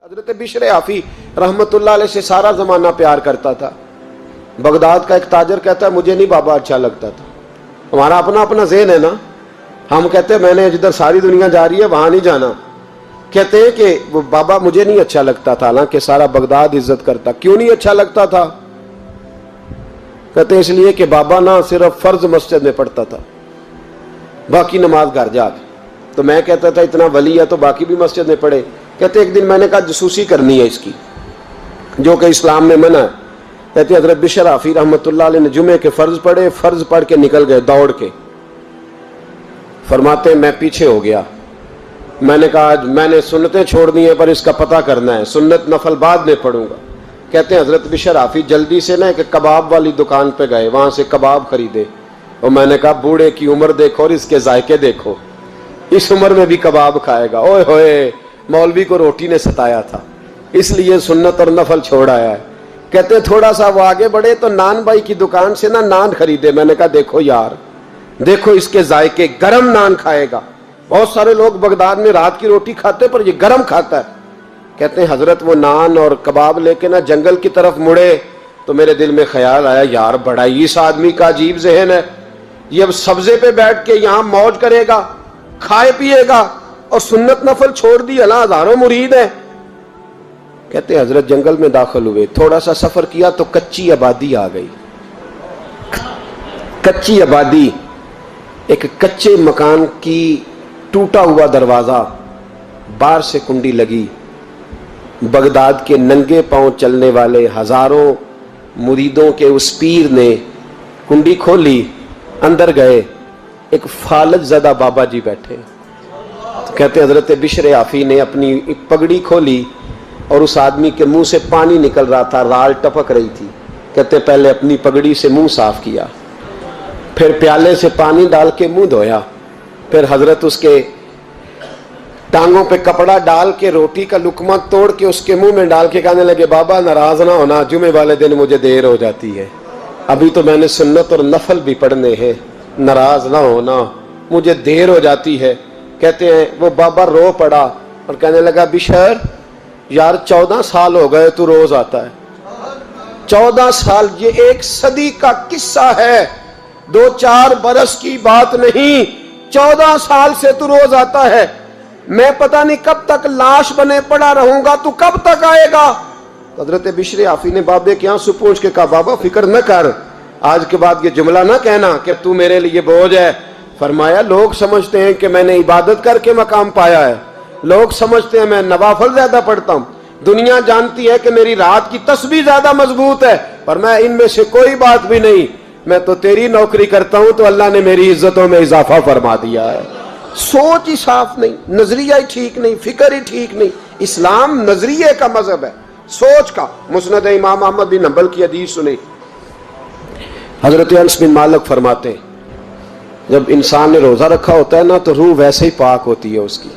حضرت بشر آفی رحمت اللہ علیہ سے سارا زمانہ پیار کرتا تھا۔ بغداد کا ایک تاجر کہتا ہے مجھے نہیں بابا اچھا لگتا تھا۔ ہمارا اپنا اپنا ذہن ہے نا، ہم کہتے ہیں میں نے جدھر ساری دنیا جا رہی ہے وہاں نہیں جانا، کہتے ہیں کہ وہ بابا مجھے نہیں اچھا لگتا تھا، حالانکہ سارا بغداد عزت کرتا۔ کیوں نہیں اچھا لگتا تھا؟ کہتے ہیں اس لیے کہ بابا نہ صرف فرض مسجد میں پڑھتا تھا، باقی نماز گھر جا کے۔ تو میں کہتا تھا اتنا ولی ہے تو باقی بھی مسجد میں پڑھے۔ کہتے ایک دن میں نے کہا جسوسی کرنی ہے اس کی، جو کہ اسلام میں منع ہے۔ کہتے حضرت بشر آفی رحمت اللہ علیہ نے جمعے کے فرض پڑھے، فرض پڑھ کے نکل گئے دوڑ کے۔ فرماتے میں پیچھے ہو گیا، میں نے کہا آج میں نے سنتیں چھوڑ دی ہیں پر اس کا پتہ کرنا ہے، سنت نفل بعد میں پڑھوں گا۔ کہتے ہیں حضرت بشر آفی جلدی سے نا ایک کباب والی دکان پہ گئے، وہاں سے کباب خریدے، اور میں نے کہا بوڑھے کی عمر دیکھو اور اس کے ذائقے دیکھو، اس عمر میں بھی کباب کھائے گا۔ اوئے ہوئے، مولوی کو روٹی نے ستایا تھا، اس لیے سنت اور نفل چھوڑ آیا ہے۔ کہتے تھوڑا سا وہ آگے بڑھے تو نان بھائی کی دکان سے نا نان خریدے۔ میں نے کہا دیکھو یار، دیکھو اس کے ذائقے، گرم نان کھائے گا۔ بہت سارے لوگ بغداد میں رات کی روٹی کھاتے پر یہ گرم کھاتا ہے۔ کہتے ہیں حضرت وہ نان اور کباب لے کے نا جنگل کی طرف مڑے تو میرے دل میں خیال آیا یار بڑا ہی اس آدمی کا عجیب ذہن ہے، یہ اب سبزے پہ بیٹھ کے یہاں موج کرے گا، کھائے پیے گا، اور سنت نفل چھوڑ دی، اللہ ہزاروں مرید ہیں۔ کہتے حضرت جنگل میں داخل ہوئے، تھوڑا سا سفر کیا تو کچی آبادی آ گئی۔ کچی آبادی، ایک کچے مکان کی ٹوٹا ہوا دروازہ، باہر سے کنڈی لگی۔ بغداد کے ننگے پاؤں چلنے والے ہزاروں مریدوں کے اس پیر نے کنڈی کھولی، اندر گئے، ایک فالج زدہ بابا جی بیٹھے۔ کہتے حضرت بشر آفی نے اپنی پگڑی کھولی اور اس آدمی کے منہ سے پانی نکل رہا تھا، رال ٹپک رہی تھی۔ کہتے پہلے اپنی پگڑی سے منہ صاف کیا، پھر پیالے سے پانی ڈال کے منہ دھویا، پھر حضرت اس کے ٹانگوں پہ کپڑا ڈال کے روٹی کا لقمہ توڑ کے اس کے منہ میں ڈال کے کہنے لگے بابا ناراض نہ ہونا، جمعے والے دن مجھے دیر ہو جاتی ہے، ابھی تو میں نے سنت اور نفل بھی پڑھنے ہیں، ناراض نہ ہونا، مجھے دیر ہو جاتی ہے۔ کہتے ہیں وہ بابا رو پڑا اور کہنے لگا بشر یار 14 سال ہو گئے تو روز آتا ہے، 14 سال، یہ ایک صدی کا قصہ ہے، 2-4 برس کی بات نہیں، 14 سال سے تو روز آتا ہے۔ میں پتہ نہیں کب تک لاش بنے پڑا رہوں گا، تو کب تک آئے گا؟ حضرت بشر آفی نے بابے کے آنسو پوچھ کے کہا بابا فکر نہ کر، آج کے بعد یہ جملہ نہ کہنا کہ تو میرے لیے بوجھ ہے۔ فرمایا لوگ سمجھتے ہیں کہ میں نے عبادت کر کے مقام پایا ہے، لوگ سمجھتے ہیں میں نوافل زیادہ پڑھتا ہوں، دنیا جانتی ہے کہ میری رات کی تسبیح زیادہ مضبوط ہے، پر میں ان میں سے کوئی بات بھی نہیں، میں تو تیری نوکری کرتا ہوں تو اللہ نے میری عزتوں میں اضافہ فرما دیا ہے۔ سوچ ہی صاف نہیں، نظریہ ہی ٹھیک نہیں، فکر ہی ٹھیک نہیں۔ اسلام نظریے کا مذہب ہے، سوچ کا۔ مسند امام احمد بن حنبل کی حدیث سنی، حضرت انس بن مالک فرماتے ہیں جب انسان نے روزہ رکھا ہوتا ہے نا تو روح ویسے ہی پاک ہوتی ہے اس کی۔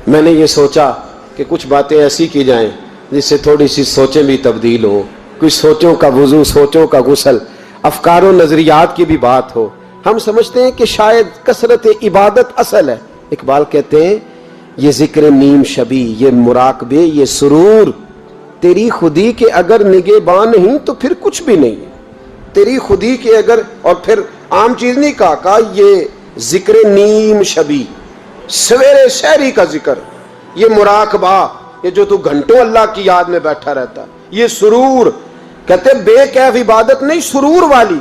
میں نے یہ سوچا کہ کچھ باتیں ایسی کی جائیں جس سے تھوڑی سی سوچیں بھی تبدیل ہو، کچھ سوچوں کا وضو، سوچوں کا غسل، افکار و نظریات کی بھی بات ہو۔ ہم سمجھتے ہیں کہ شاید کثرت عبادت اصل ہے۔ اقبال کہتے ہیں یہ ذکر نیم شبی، یہ مراقبے، یہ سرور، تیری خودی کے اگر نگہباں نہیں تو پھر کچھ بھی نہیں ہے۔ تیری خودی کے اگر، اور پھر عام چیز نہیں کہا یہ ذکر نیم شبی، سویرے سحری کا ذکر، یہ مراقبہ، یہ جو تو گھنٹوں اللہ کی یاد میں بیٹھا رہتا ہے، یہ سرور، کہتے بے کیف عبادت نہیں، سرور والی،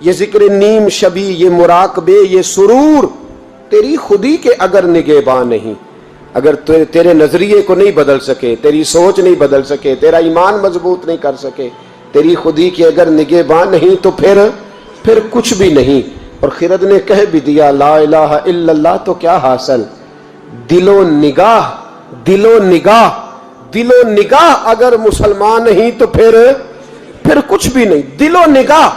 یہ ذکر نیم شبی، یہ مراقبے، یہ سرور، تیری خودی کے اگر نگہباں نہیں، اگر تیرے نظریے کو نہیں بدل سکے، تیری سوچ نہیں بدل سکے، تیرا ایمان مضبوط نہیں کر سکے، تیری خودی کے اگر نگہباں نہیں تو پھر کچھ بھی نہیں۔ اور خرد نے کہہ بھی دیا لا الہ الا اللہ تو کیا حاصل؟ دل و نگاہ، دل و نگاہ، دل و نگاہ اگر مسلمان نہیں تو پھر کچھ بھی نہیں، دل و نگاہ۔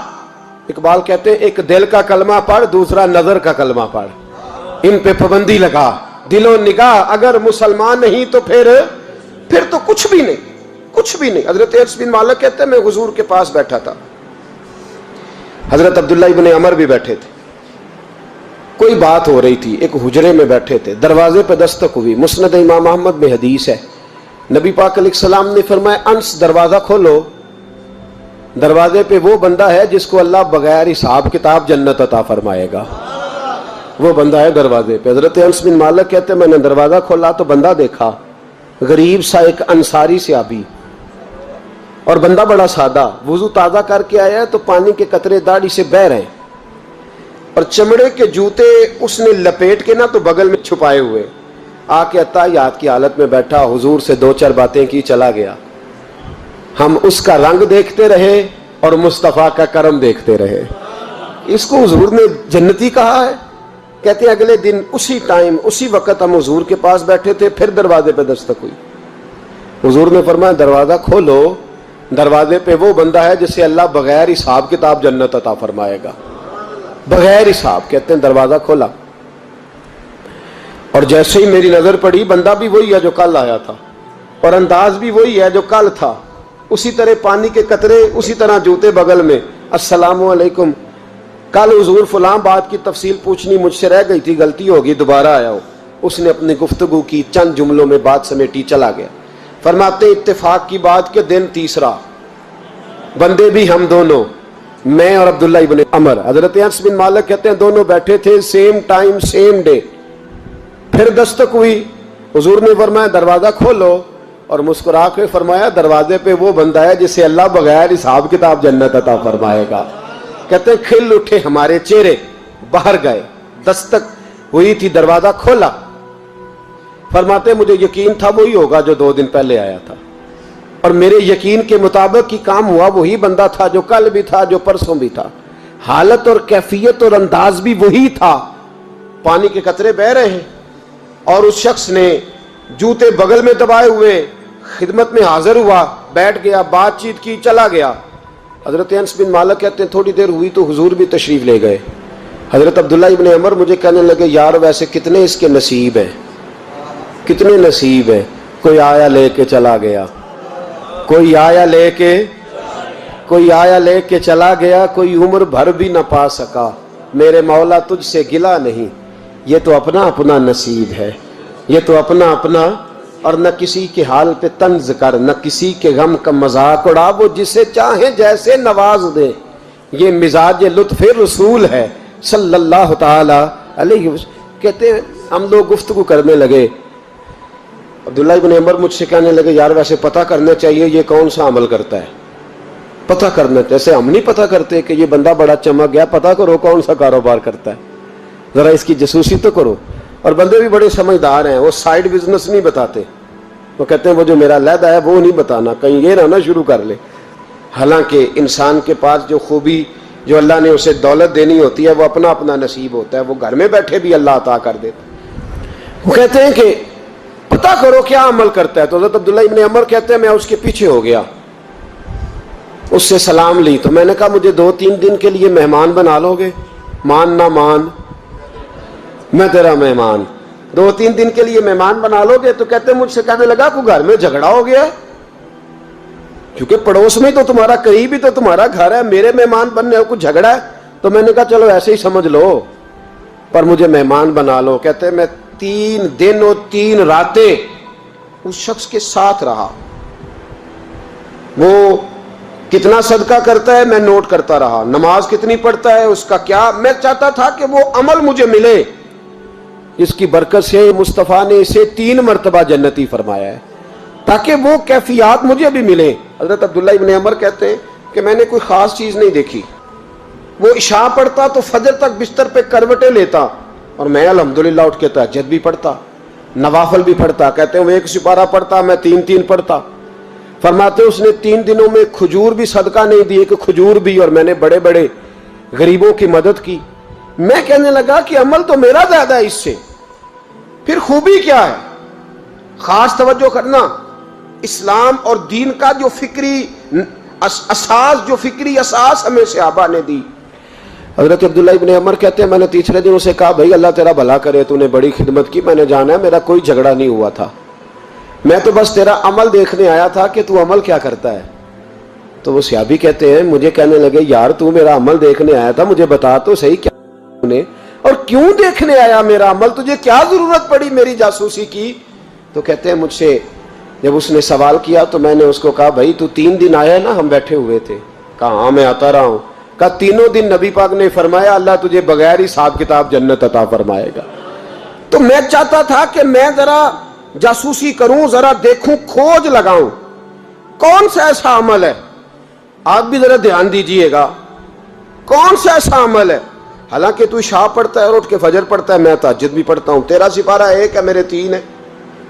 اقبال کہتے ہیں ایک دل کا کلمہ پڑھ، دوسرا نظر کا کلمہ پڑھ، ان پہ پابندی لگا۔ دل و نگاہ اگر مسلمان نہیں تو پھر تو کچھ بھی نہیں، کچھ بھی نہیں۔ حضرت انس بن مالک کہتے ہیں میں حضور کے پاس بیٹھا تھا، حضرت عبداللہ ابن عمر بھی بیٹھے تھے، کوئی بات ہو رہی تھی، ایک حجرے میں بیٹھے تھے، دروازے پہ دستک ہوئی۔ مسند امام احمد میں حدیث ہے نبی پاک علیہ السلام نے فرمایا انس دروازہ کھولو، دروازے پہ وہ بندہ ہے جس کو اللہ بغیر حساب کتاب جنت عطا فرمائے گا، وہ بندہ ہے دروازے پہ۔ حضرت انس بن مالک کہتے ہیں میں نے دروازہ کھولا تو بندہ دیکھا، غریب سا ایک انصاری صحابی، اور بندہ بڑا سادہ، وضو تازہ کر کے آیا ہے تو پانی کے قطرے داڑھی سے بہہ رہے ہیں، اور چمڑے کے جوتے اس نے لپیٹ کے نا تو بغل میں چھپائے ہوئے، آ کے اتحیات کی حالت میں بیٹھا، حضور سے دو چار باتیں کی، چلا گیا۔ ہم اس کا رنگ دیکھتے رہے اور مصطفیٰ کا کرم دیکھتے رہے۔ اس کو حضور نے جنتی کہا ہے۔ کہتے ہیں اگلے دن اسی ٹائم اسی وقت ہم حضور کے پاس بیٹھے تھے، پھر دروازے پہ دستک ہوئی، حضور نے فرمایا دروازہ کھولو، دروازے پہ وہ بندہ ہے جسے اللہ بغیر حساب کتاب جنت عطا فرمائے گا، بغیر حساب۔ کہتے ہیں دروازہ کھولا، اور جیسے ہی میری نظر پڑی بندہ بھی وہی ہے جو کل آیا تھا، اور انداز بھی وہی ہے جو کل تھا، اسی طرح پانی کے قطرے، اسی طرح جوتے بغل میں۔ السلام علیکم، کل حضور فلاں بات کی تفصیل پوچھنی مجھ سے رہ گئی تھی، غلطی ہوگی، دوبارہ آیا ہو۔ اس نے اپنی گفتگو کی، چند جملوں میں بات سمیٹی، چلا گیا۔ فرماتے اتفاق کی بات کہ دن تیسرا، بندے بھی ہم دونوں، میں اور عبداللہ ابن عمر۔ حضرت انس بن مالک کہتے ہیں دونوں بیٹھے تھے، سیم ٹائم سیم ڈے۔ پھر دستک ہوئی، حضور نے فرمایا دروازہ کھولو، اور مسکرا کے فرمایا دروازے پہ وہ بندہ ہے جسے اللہ بغیر حساب کتاب جنت عطا فرمائے گا۔ کہتے ہیں کھل اٹھے ہمارے چہرے، باہر گئے، دستک ہوئی تھی، دروازہ کھولا۔ فرماتے مجھے یقین تھا وہی ہوگا جو 2 دن پہلے آیا تھا، اور میرے یقین کے مطابق ہی کام ہوا، وہی بندہ تھا جو کل بھی تھا، جو پرسوں بھی تھا، حالت اور کیفیت اور انداز بھی وہی تھا۔ پانی کے قطرے بہ رہے ہیں، اور اس شخص نے جوتے بغل میں دبائے ہوئے خدمت میں حاضر ہوا، بیٹھ گیا، بات چیت کی، چلا گیا۔ حضرت انس بن مالک کہتے ہیں تھوڑی دیر ہوئی تو حضور بھی تشریف لے گئے۔ حضرت عبداللہ ابن عمر مجھے کہنے لگے یار ویسے کتنے اس کے نصیب ہیں، کتنے نصیب ہیں، کوئی آیا لے کے چلا گیا، کوئی آیا لے کے چلا گیا، کوئی عمر بھر بھی نہ پا سکا، میرے مولا تجھ سے گلا نہیں، یہ تو اپنا اپنا نصیب ہے، یہ تو اپنا اپنا، اور نہ کسی کے حال پہ طنز کر، نہ کسی کے غم کا مذاق اڑا، وہ جسے چاہے جیسے نواز دے، یہ مزاج لطف رسول ہے صلی اللہ تعالی علیہ وسلم۔ کہتے ہیں ہم لوگ گفتگو کرنے لگے، عبداللہ ابن عمر مجھ سے کہنے لگے یار ویسے پتہ کرنا چاہیے یہ کون سا عمل کرتا ہے، پتہ کرنا، جیسے ہم نہیں پتہ کرتے کہ یہ بندہ بڑا چمک گیا، پتہ کرو کون سا کاروبار کرتا ہے، ذرا اس کی جاسوسی تو کرو۔ اور بندے بھی بڑے سمجھدار ہیں، وہ سائیڈ بزنس نہیں بتاتے، وہ کہتے ہیں وہ جو میرا علیحدہ ہے وہ نہیں بتانا، کہیں یہ نہ شروع کر لے۔ حالانکہ انسان کے پاس جو خوبی، جو اللہ نے اسے دولت دینی ہوتی ہے، وہ اپنا اپنا نصیب ہوتا ہے، وہ گھر میں بیٹھے بھی اللہ عطا کر دیتا۔ وہ کہتے ہیں کہ پتہ کرو کیا عمل کرتا ہے، تو حضرت عبداللہ ابن عمر کہتے ہیں میں اس کے پیچھے ہو گیا، اس سے سلام لی، تو میں نے کہا مجھے 2-3 دن کے لیے مہمان بنا لو گے، مان نہ مان میں تیرا مہمان، 2-3 دن کے لیے مہمان بنا لو گے؟ تو کہتے ہیں مجھ سے کہنے لگا کوئی گھر میں جھگڑا ہو گیا، کیونکہ پڑوس میں تو تمہارا قریب ہی تو تمہارا گھر ہے، میرے مہمان بننے ہو، کچھ جھگڑا ہے؟ تو میں نے کہا چلو ایسے ہی سمجھ لو، پر مجھے مہمان بنا لو۔ کہتے ہیں میں 3 دن اور 3 راتیں اس شخص کے ساتھ رہا، وہ کتنا صدقہ کرتا ہے میں نوٹ کرتا رہا، نماز کتنی پڑھتا ہے، اس کا کیا، میں چاہتا تھا کہ وہ عمل مجھے ملے، اس کی برکت سے مصطفیٰ نے اسے 3 مرتبہ جنتی فرمایا ہے تاکہ وہ کیفیات مجھے بھی ملے۔ حضرت عبداللہ ابن عمر کہتے ہیں کہ میں نے کوئی خاص چیز نہیں دیکھی، وہ عشاء پڑھتا تو فجر تک بستر پہ کروٹیں لیتا، اور میں الحمدللہ اٹھ کے تہجد بھی پڑھتا، نوافل بھی پڑھتا۔ کہتے ہیں وہ 1 سپارہ پڑھتا، میں 3 پڑھتا۔ فرماتے اس نے 3 دنوں میں کھجور بھی صدقہ نہیں دی، کہ کھجور بھی، اور میں نے بڑے بڑے غریبوں کی مدد کی۔ میں کہنے لگا کہ عمل تو میرا زیادہ ہے اس سے، پھر خوبی کیا ہے؟ خاص توجہ کرنا، اسلام اور دین کا جو فکری اساس ہمیں صحابہ نے دی۔ حضرت عبداللہ ابن عمر کہتے ہیں میں نے تیسرے دن اسے کہا بھائی اللہ تیرا بھلا کرے، تو نے بڑی خدمت کی، میں نے جانا ہے میرا کوئی جھگڑا نہیں ہوا تھا، میں تو بس تیرا عمل دیکھنے آیا تھا کہ تو عمل کیا کرتا ہے۔ تو وہ صحابی کہتے ہیں مجھے کہنے لگے یار تو میرا عمل دیکھنے آیا تھا، مجھے بتا تو صحیح کیا نے، اور کیوں دیکھنے آیا میرا عمل، تجھے کیا ضرورت پڑی میری جاسوسی کی؟ تو کہتے ہیں مجھ سے جب اس نے سوال کیا تو میں نے اس کو کہا بھائی تو 3 دن آیا نا ہم بیٹھے ہوئے تھے؟ کہا ہاں میں آتا رہا ہوں۔ کہا 3 دن نبی پاک نے فرمایا اللہ تجھے بغیر حساب کتاب جنت عطا فرمائے گا۔ تو میں چاہتا تھا کہ میں ذرا جاسوسی کروں، ذرا دیکھوں، کھوج لگاؤں کون سا ایسا عمل ہے، آپ بھی ذرا دھیان دیجئے گا، کون سا ایسا عمل ہے، حالانکہ تو عشاء پڑھتا ہے اور اٹھ کے فجر پڑھتا ہے، میں تہجد بھی پڑھتا ہوں، تیرا سپارہ 1 ہے میرے 3 ہے،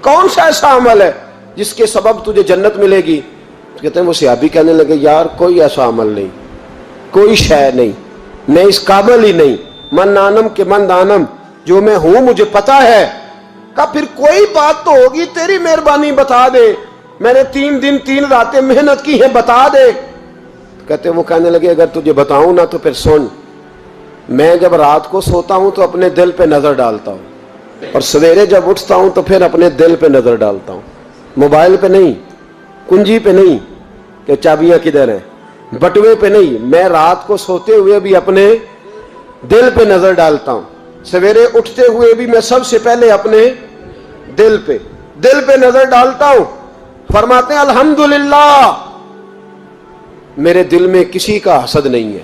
کون سا ایسا عمل ہے جس کے سبب تجھے جنت ملے گی؟ کہتے ہیں وہ صحابی کہنے لگے یار کوئی ایسا عمل نہیں، کوئی شے نہیں، میں اس قابل ہی نہیں، من آنم کے من دانم، جو میں ہوں مجھے پتا ہے۔ کہا پھر کوئی بات تو ہوگی، تیری مہربانی بتا دے، میں نے 3 دن 3 راتیں محنت کی ہیں، بتا دے۔ کہتے وہ کہنے لگے اگر تجھے بتاؤں نا تو پھر سن، میں جب رات کو سوتا ہوں تو اپنے دل پہ نظر ڈالتا ہوں، اور سویرے جب اٹھتا ہوں تو پھر اپنے دل پہ نظر ڈالتا ہوں، موبائل پہ نہیں، کنجی پہ نہیں کہ چابیاں کدھر ہیں، بٹوے پہ نہیں، میں رات کو سوتے ہوئے بھی اپنے دل پہ نظر ڈالتا ہوں، سویرے اٹھتے ہوئے بھی میں سب سے پہلے اپنے دل پہ نظر ڈالتا ہوں۔ فرماتے ہیں الحمدللہ میرے دل میں کسی کا حسد نہیں ہے،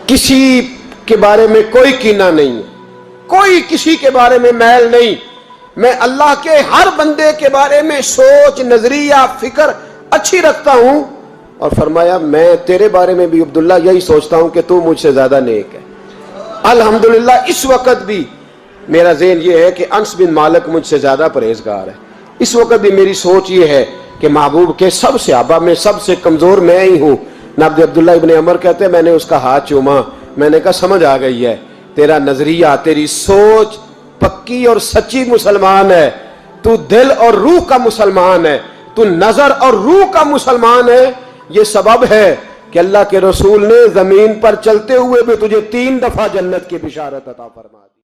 کسی کے بارے میں کوئی کینہ نہیں ہے، کوئی کسی کے بارے میں میل نہیں، میں اللہ کے ہر بندے کے بارے میں سوچ، نظریہ، فکر اچھی رکھتا ہوں۔ اور فرمایا میں تیرے بارے میں بھی عبداللہ یہی سوچتا ہوں کہ تو مجھ سے زیادہ نیک ہے۔ الحمدللہ اس وقت بھی میرا ذہن یہ ہے کہ انس بن مالک مجھ سے زیادہ پرہیزگار ہے، اس وقت بھی میری سوچ یہ ہے کہ محبوب کے سب صحابہ میں سب سے کمزور میں ہی ہوں۔ نبی عبداللہ ابن عمر کہتے ہیں میں نے اس کا ہاتھ چوما، میں نے کہا سمجھ آ گئی ہے، تیرا نظریہ، تیری سوچ پکی اور سچی مسلمان ہے، تو دل اور روح کا مسلمان ہے، تو نظر اور روح کا مسلمان ہے۔ یہ سبب ہے کہ اللہ کے رسول نے زمین پر چلتے ہوئے بھی تجھے 3 دفعہ جنت کی بشارت عطا فرما دی۔